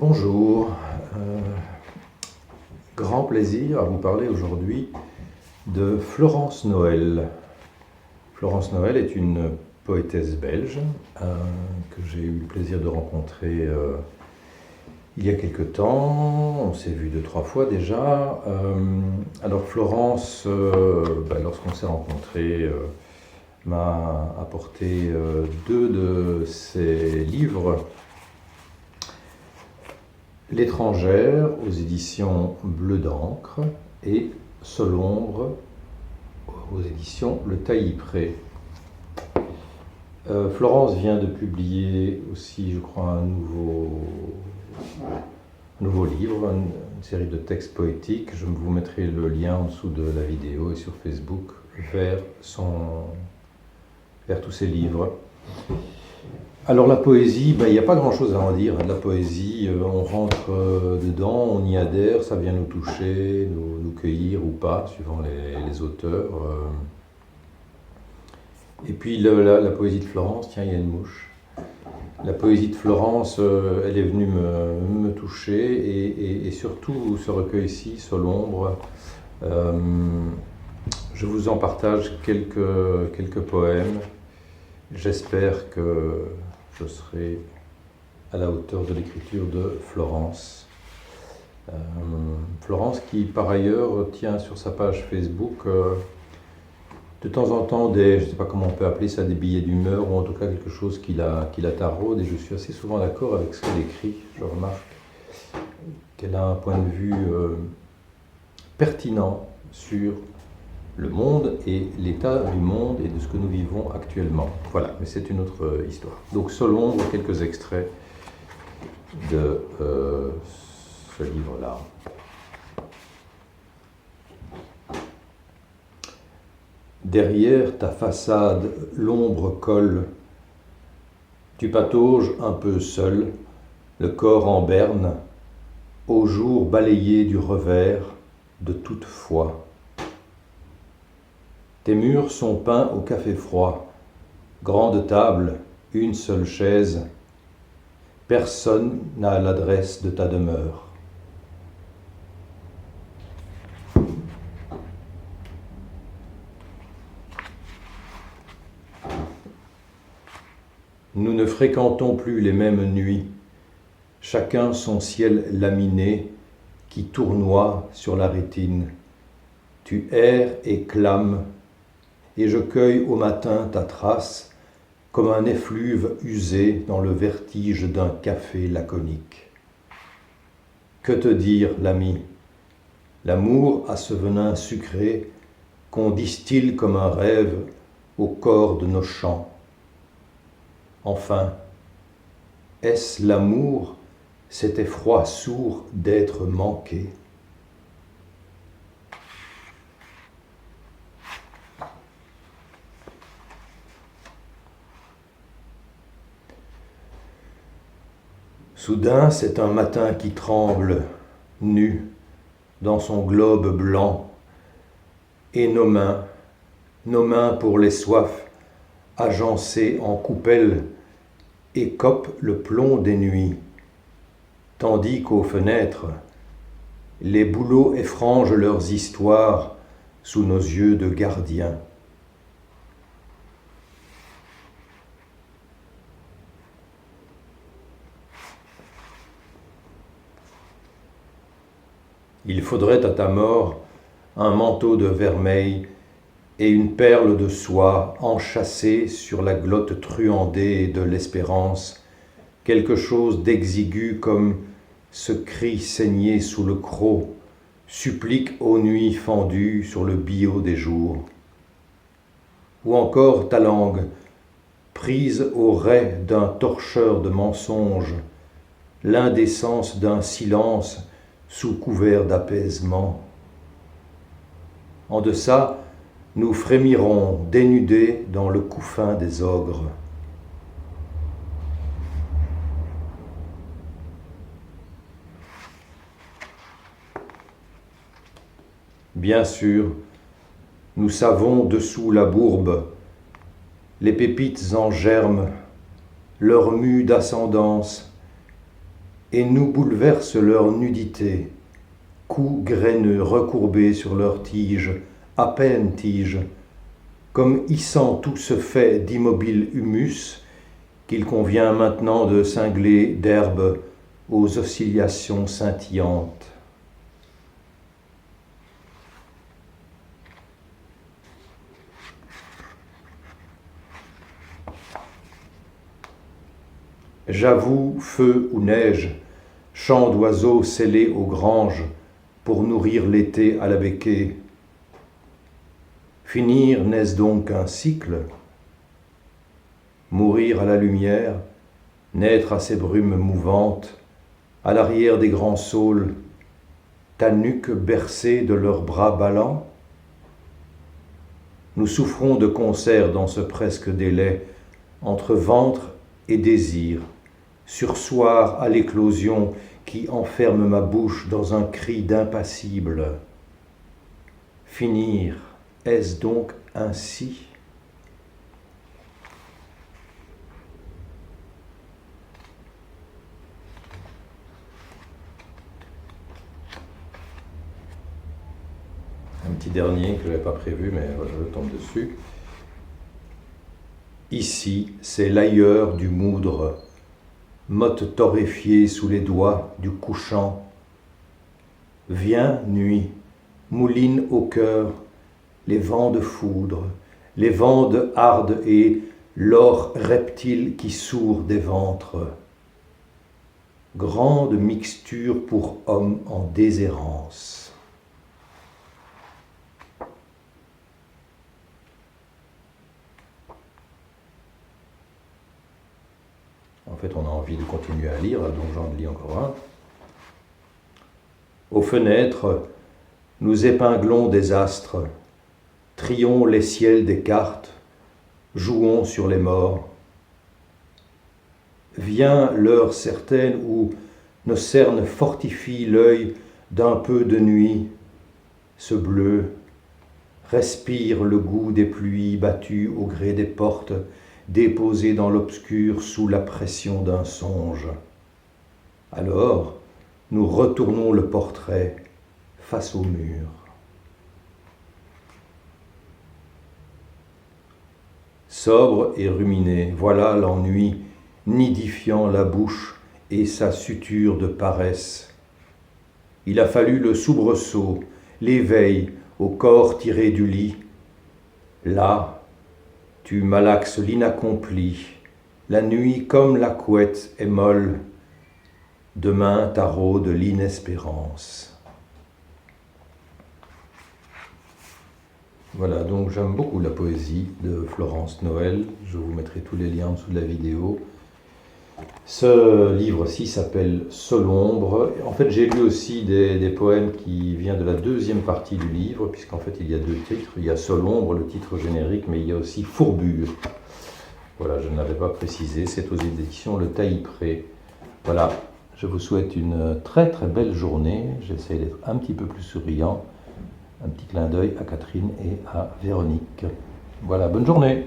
Bonjour, grand plaisir à vous parler aujourd'hui de Florence Noël. Florence Noël est une poétesse belge que j'ai eu le plaisir de rencontrer il y a quelque temps. On s'est vu 2-3 fois déjà. Alors Florence, lorsqu'on s'est rencontrés, m'a apporté 2 de ses livres. L'étrangère aux éditions Bleu d'encre et Seul ombre aux éditions Le Taillis-Pré. Florence vient de publier aussi, je crois, un nouveau livre, une série de textes poétiques. Je vous mettrai le lien en dessous de la vidéo et sur Facebook vers tous ces livres. Alors la poésie, il n'y a pas grand-chose à en dire. La poésie, on rentre dedans, on y adhère, ça vient nous toucher, nous cueillir ou pas, suivant les auteurs. Et puis la poésie de Florence, tiens, il y a une mouche. La poésie de Florence, elle est venue me toucher, et surtout ce recueil-ci, Seul ombre. Je vous en partage quelques poèmes. J'espère que je serai à la hauteur de l'écriture de Florence. Florence qui, par ailleurs, tient sur sa page Facebook de temps en temps je ne sais pas comment on peut appeler ça, des billets d'humeur, ou en tout cas quelque chose qui la taraude, et je suis assez souvent d'accord avec ce qu'elle écrit. Je remarque qu'elle a un point de vue pertinent sur le monde et l'état du monde et de ce que nous vivons actuellement. Voilà, mais c'est une autre histoire. Donc Seul ombre, quelques extraits de ce livre-là. Derrière ta façade, l'ombre colle. Tu patauges un peu seul, le corps en berne, au jour balayé du revers de toute foi. Tes murs sont peints au café froid, grande table, une seule chaise. Personne n'a l'adresse de ta demeure. Nous ne fréquentons plus les mêmes nuits, chacun son ciel laminé qui tournoie sur la rétine. Tu erres et clames, et je cueille au matin ta trace, comme un effluve usé dans le vertige d'un café laconique. Que te dire, l'ami? L'amour a ce venin sucré qu'on distille comme un rêve au corps de nos chants. Enfin, est-ce l'amour, cet effroi sourd d'être manqué? Soudain, c'est un matin qui tremble, nu, dans son globe blanc, et nos mains pour les soifs, agencées en coupelles, écopent le plomb des nuits, tandis qu'aux fenêtres, les bouleaux effrangent leurs histoires sous nos yeux de gardiens. Il faudrait à ta mort un manteau de vermeil et une perle de soie enchâssée sur la glotte truandée de l'espérance, quelque chose d'exigu comme ce cri saigné sous le croc, supplique aux nuits fendues sur le billot des jours. Ou encore ta langue, prise au rais d'un torcheur de mensonges, l'indécence d'un silence sous couvert d'apaisement. En deçà, nous frémirons dénudés dans le couffin des ogres. Bien sûr, nous savons dessous la bourbe, les pépites en germe, leur mue d'ascendance, et nous bouleversent leur nudité, coups graineux recourbés sur leurs tiges, à peine tiges, comme hissant tout ce fait d'immobile humus qu'il convient maintenant de cingler d'herbe aux oscillations scintillantes. J'avoue, feu ou neige, chant d'oiseaux scellés aux granges pour nourrir l'été à la becquée. Finir n'est-ce donc qu'un cycle? Mourir à la lumière, naître à ces brumes mouvantes, à l'arrière des grands saules, ta nuque bercée de leurs bras ballants? Nous souffrons de concert dans ce presque délai, entre ventre et désir, sursoir à l'éclosion qui enferme ma bouche dans un cri d'impassible. Finir, est-ce donc ainsi? Un petit dernier que je n'avais pas prévu, mais voilà, je tombe dessus. Ici, c'est l'ailleurs du moudre, motte torréfiée sous les doigts du couchant. Viens, nuit, mouline au cœur les vents de foudre, les vents de harde et l'or reptile qui sourd des ventres. Grande mixture pour hommes en déshérence. En fait, on a envie de continuer à lire, donc j'en lis encore un. Aux fenêtres, nous épinglons des astres, trions les ciels des cartes, jouons sur les morts. Vient l'heure certaine où nos cernes fortifient l'œil d'un peu de nuit. Ce bleu respire le goût des pluies battues au gré des portes, déposées dans l'obscur sous la pression d'un songe. Alors, nous retournons le portrait face au mur. Sobre et ruminé, voilà l'ennui, nidifiant la bouche et sa suture de paresse. Il a fallu le soubresaut, l'éveil au corps tiré du lit. Là, tu malaxes l'inaccompli, la nuit comme la couette est molle, demain taraude l'inespérance. Voilà, donc j'aime beaucoup la poésie de Florence Noël, je vous mettrai tous les liens en dessous de la vidéo. Ce livre-ci s'appelle Solombre. En fait, j'ai lu aussi des poèmes qui viennent de la deuxième partie du livre, puisqu'en fait, il y a deux titres. Il y a Solombre, le titre générique, mais il y a aussi Fourbure. Voilà, je ne l'avais pas précisé, c'est aux éditions Le Taillis-Pré. Voilà, je vous souhaite une très très belle journée. J'essaie d'être un petit peu plus souriant. Un petit clin d'œil à Catherine et à Véronique. Voilà, bonne journée!